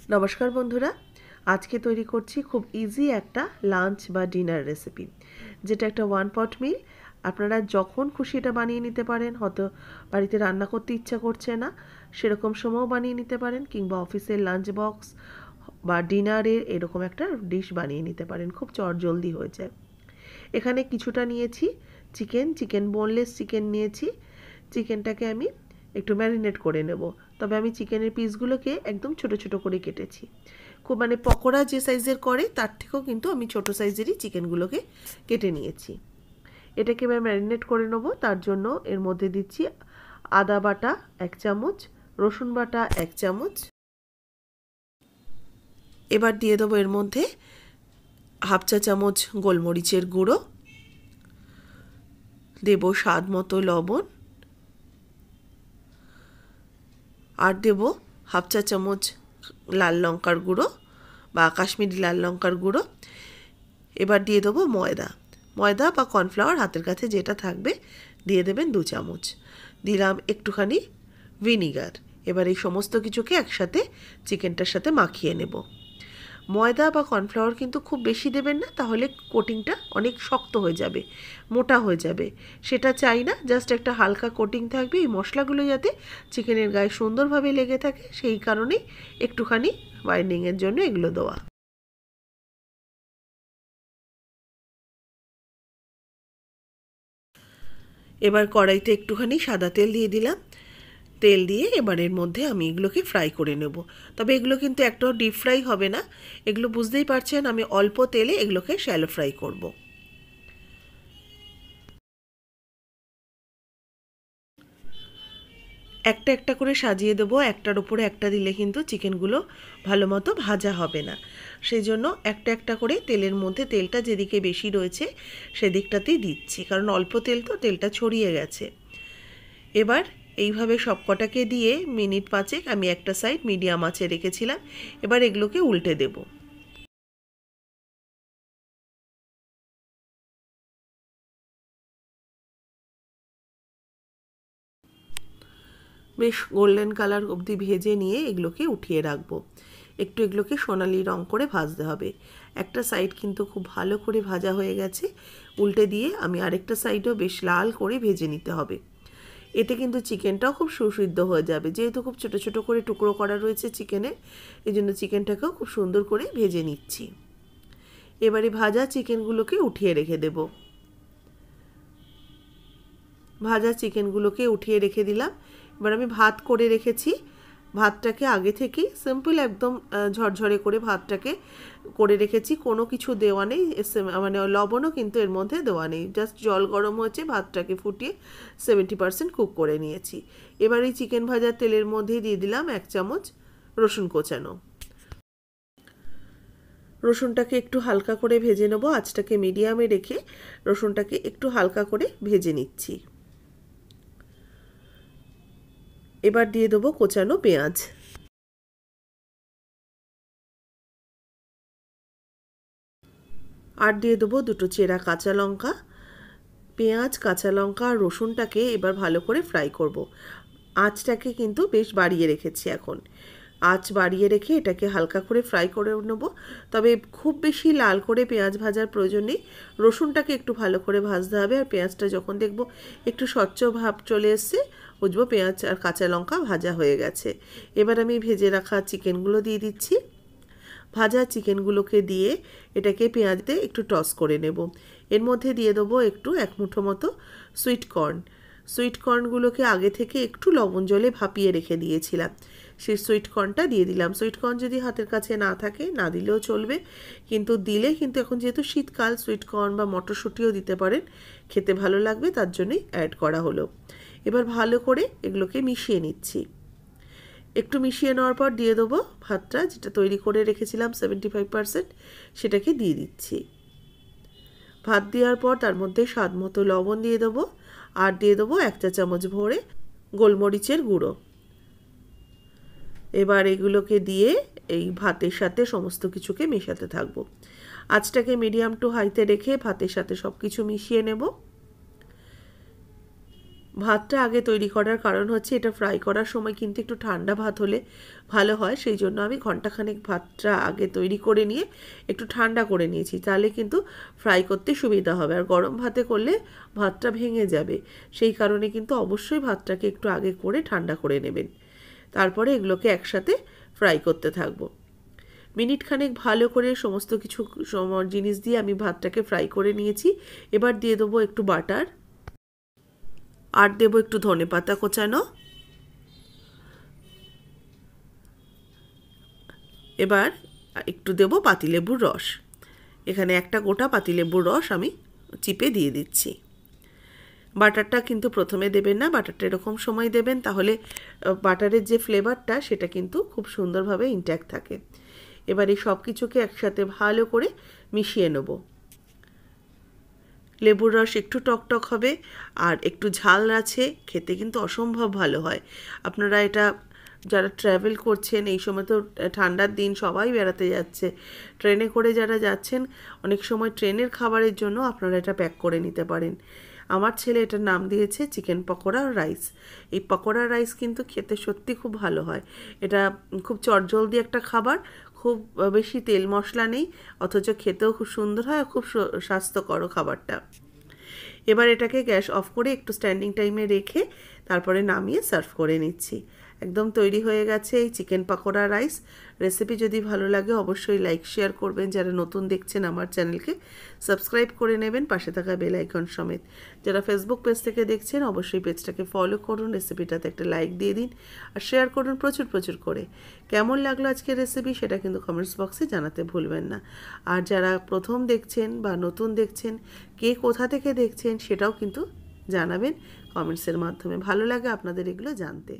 নমস্কার বন্ধুরা, আজকে তৈরি করছি খুব ইজি একটা লাঞ্চ বা ডিনার রেসিপি, যেটা একটা ওয়ান পট মিল। আপনারা যখন খুশি এটা বানিয়ে নিতে পারেন। হয়তো বাড়িতে রান্না করতে ইচ্ছা করছে না, সেরকম সময়ও বানিয়ে নিতে পারেন, কিংবা অফিসের লাঞ্চ বক্স বা ডিনারের এরকম একটা ডিশ বানিয়ে নিতে পারেন। খুব চটজলদি হয়ে যায়। এখানে কিছুটা নিয়েছি চিকেন বোনলেস চিকেন নিয়েছি। চিকেনটাকে আমি একটু ম্যারিনেট করে নেব। তবে আমি চিকেনের পিসগুলোকে একদম ছোট ছোট করে কেটেছি। খুব পকোড়া যে সাইজের করে তার থেকেও কিন্তু আমি ছোট সাইজেরই চিকেনগুলোকে কেটে নিয়েছি। এটাকে এবার ম্যারিনেট করে নেব। তার জন্য এর মধ্যে দিচ্ছি আদা বাটা 1 চামচ, রসুন বাটা 1 চামচ। এবার দিয়ে দেবো এর মধ্যে হাফ চা চামচ গোলমরিচের গুঁড়ো, দেব স্বাদ মতো লবণ, আর দেব হাফ চা চামচ লাল লঙ্কার গুঁড়ো বা কাশ্মীরি লাল লঙ্কার গুঁড়ো। এবার দিয়ে দেবো ময়দা বা কর্নফ্লাওয়ার, হাতের কাছে যেটা থাকবে দিয়ে দেবেন 2 চামচ। দিলাম একটুখানি ভিনিগার। এবার এই সমস্ত কিছুকে একসাথে চিকেনটার সাথে মাখিয়ে নেব। ময়দা বা কর্নফ্লাওয়ার কিন্তু খুব বেশি দেবেন না, তাহলে কোটিংটা অনেক শক্ত হয়ে যাবে, মোটা হয়ে যাবে। সেটা চাই না। জাস্ট একটা হালকা কোটিং থাকবে। এই মশলাগুলো যাতে চিকেনের গায়ে সুন্দরভাবে লেগে থাকে, সেই কারণেই একটুখানি বাইন্ডিংয়ের জন্য এগুলো দেওয়া। এবার কড়াইতে একটুখানি সাদা তেল দিয়ে দিলাম। তেল দিয়ে এবার এর মধ্যে আমি এগুলোকে ফ্রাই করে নেব। তবে এগুলো কিন্তু একটাও ডিপ ফ্রাই হবে না। এগুলো বুঝতেই পারছেন, আমি অল্প তেলে এগুলোকে শ্যালো ফ্রাই করব। একটা একটা করে সাজিয়ে দেবো। একটার উপরে একটা দিলে কিন্তু চিকেনগুলো ভালো মতো ভাজা হবে না। সেই জন্য একটা একটা করে তেলের মধ্যে, তেলটা যেদিকে বেশি রয়েছে সেদিকটাতেই দিচ্ছি, কারণ অল্প তেল তো, তেলটা ছড়িয়ে গেছে। এবার এইভাবে সব কটাকে দিয়ে মিনিট 5 আমি একটা সাইড মিডিয়াম আঁচে রেখেছিলাম। এবার এগুলোকে উল্টে দেব। বেশ গোল্ডেন কালার অবধি ভেজে নিয়ে এগুলোকে উঠিয়ে রাখবো। একটু এগুলোকে সোনালি রং করে ভাজতে হবে। একটা সাইড কিন্তু খুব ভালো করে ভাজা হয়ে গেছে। উল্টে দিয়ে আমি আরেকটা সাইডও বেশ লাল করে ভেজে নিতে হবে। এতে কিন্তু চিকেনটাও খুব সুসিদ্ধ হয়ে যাবে, যেহেতু খুব ছোট ছোট করে টুকরো করা রয়েছে চিকেনে। এই জন্য চিকেনটাকেও খুব সুন্দর করে ভেজে নিচ্ছি। এবারে ভাজা চিকেনগুলোকে উঠিয়ে রেখে দেব। ভাজা চিকেনগুলোকে উঠিয়ে রেখে দিলাম। এবার আমি ভাত করে রেখেছি। ভাতটাকে আগে থেকেই সিম্পল একদম ঝরঝরে করে ভাতটাকে করে রেখেছি। কোনো কিছু দেওয়া নেই, লবণও কিন্তু এর মধ্যে দেওয়া নেই। জাস্ট জল গরম হয়েছে, ভাতটাকে ফুটিয়ে 70% কুক করে নিয়েছি। এবার এই চিকেন ভাজার তেলের মধ্যেই দিয়ে দিলাম 1 চামচ রসুন কোচানো। রসুনটাকে একটু হালকা করে ভেজে নেবো। আঁচটাকে মিডিয়ামে রেখে রসুনটাকে একটু হালকা করে ভেজে নিচ্ছি। এবার দিয়ে দেবো কোচানো পেঁয়াজ। আর দিয়ে দেবো 2টো চেরা কাঁচা লঙ্কা। পেঁয়াজ, কাঁচা লঙ্কা আর রসুনটাকে এবার ভালো করে ফ্রাই করব। আঁচটাকে কিন্তু বেশ বাড়িয়ে রেখেছি এখন। আঁচ বাড়িয়ে রেখে এটাকে হালকা করে ফ্রাই করে নেব। তবে খুব বেশি লাল করে পেঁয়াজ ভাজার প্রয়োজন নেই। রসুনটাকে একটু ভালো করে ভাজতে হবে। আর পেঁয়াজটা যখন দেখব একটু স্বচ্ছ ভাব চলে এসছে, বুঝবো পেঁয়াজ আর কাঁচা লঙ্কা ভাজা হয়ে গেছে। এবার আমি ভেজে রাখা চিকেনগুলো দিয়ে দিচ্ছি। ভাজা চিকেনগুলোকে দিয়ে এটাকে পেঁয়াজ দিয়ে একটু টস করে নেব। এর মধ্যে দিয়ে দেবো একটু 1 মুঠো মতো সুইট কর্নগুলোকে আগে থেকে একটু লবণ জলে ভাপিয়ে রেখে দিয়েছিলাম। সেই সুইট কর্নটা দিয়ে দিলাম। সুইট কর্ন যদি হাতের কাছে না থাকে না দিলেও চলবে, কিন্তু দিলে কিন্তু এখন যেহেতু শীতকাল, সুইট কর্ন বা মটরশুঁটিও দিতে পারেন, খেতে ভালো লাগবে, তার জন্যই অ্যাড করা হলো। এবার ভালো করে এগুলোকে মিশিয়ে নিচ্ছি। একটু মিশিয়ে নেওয়ার পর দিয়ে দেবো ভাতটা, যেটা তৈরি করে রেখেছিলাম 75%, সেটাকে দিয়ে দিচ্ছি। ভাত দেওয়ার পর তার মধ্যে স্বাদ মতো লবণ দিয়ে দেবো। আর দিয়ে দেবো 1 চা চামচ ভরে গোলমরিচের গুঁড়ো। এবার এগুলোকে দিয়ে এই ভাতের সাথে সমস্ত কিছুকে মেশাতে থাকবো। আঁচটাকে মিডিয়াম টু হাইতে রেখে ভাতের সাথে সব কিছু মিশিয়ে নেব। ভাতটা আগে তৈরি করার কারণ হচ্ছে এটা ফ্রাই করার সময় কিন্তু একটু ঠান্ডা ভাত হলে ভালো হয়, সেই জন্য আমি ঘন্টাখানেক ভাতটা আগে তৈরি করে নিয়ে একটু ঠান্ডা করে নিয়েছি, তাহলে কিন্তু ফ্রাই করতে সুবিধা হবে। আর গরম ভাতে করলে ভাতটা ভেঙে যাবে, সেই কারণে কিন্তু অবশ্যই ভাতটাকে একটু আগে করে ঠান্ডা করে নেবেন। তারপরে এগুলোকে একসাথে ফ্রাই করতে থাকবো। মিনিট খানেক ভালো করে সমস্ত কিছু জিনিস দিয়ে আমি ভাতটাকে ফ্রাই করে নিয়েছি। এবার দিয়ে দেবো একটু বাটার, আর দেবো একটু ধনেপাতা কোচানো। এবার একটু দেবো পাতিলেবুর রস। এখানে একটা গোটা পাতিলেবুর রস আমি চিপে দিয়ে দিচ্ছি। বাটারটা কিন্তু প্রথমে দেবেন না, বাটারটা এরকম সময় দেবেন, তাহলে বাটারের যে ফ্লেভারটা সেটা কিন্তু খুব সুন্দরভাবে ইনট্যাক্ট থাকে। এবার এই সব কিছুকে একসাথে ভালো করে মিশিয়ে নেব। লেবুর রস একটু টকটক হবে আর একটু ঝাল আছে, খেতে কিন্তু অসম্ভব ভালো হয়। আপনারা এটা যারা ট্র্যাভেল করছেন, এই সময় তো ঠান্ডার দিন, সবাই বেড়াতে যাচ্ছে, ট্রেনে করে যারা যাচ্ছেন, অনেক সময় ট্রেনের খাবারের জন্য আপনারা এটা প্যাক করে নিতে পারেন। আমার ছেলে এটার নাম দিয়েছে চিকেন পকোড়া রাইস। এই পকোড়া রাইস কিন্তু খেতে সত্যি খুব ভালো হয়। এটা খুব চটজলদি একটা খাবার, খুব বেশি তেল মশলা নেই, অথচ খেতেও খুব সুন্দর হয়, খুব স্বাস্থ্যকর খাবারটা। এবার এটাকে গ্যাস অফ করে একটু স্ট্যান্ডিং টাইমে রেখে তারপরে নামিয়ে সার্ভ করে নিচ্ছি। একদম তৈরি হয়ে গেছে এই চিকেন পকোড়া রাইস। রেসিপি যদি ভালো লাগে অবশ্যই লাইক শেয়ার করবেন। যারা নতুন দেখছেন আমার চ্যানেলকে সাবস্ক্রাইব করে নেবেন পাশে থাকা বেল আইকন সমেত। যারা ফেসবুক পেজ থেকে দেখছেন অবশ্যই পেজটাকে ফলো করুন, রেসিপিটাতে একটা লাইক দিয়ে দিন আর শেয়ার করুন প্রচুর প্রচুর করে। কেমন লাগলো আজকের রেসিপি সেটা কিন্তু কমেন্টস বক্সে জানাতে ভুলবেন না। আর যারা প্রথম দেখছেন বা নতুন দেখছেন, কে কোথা থেকে দেখছেন সেটাও কিন্তু জানাবেন কমেন্টসের মাধ্যমে। ভালো লাগে আপনাদের এগুলো জানতে।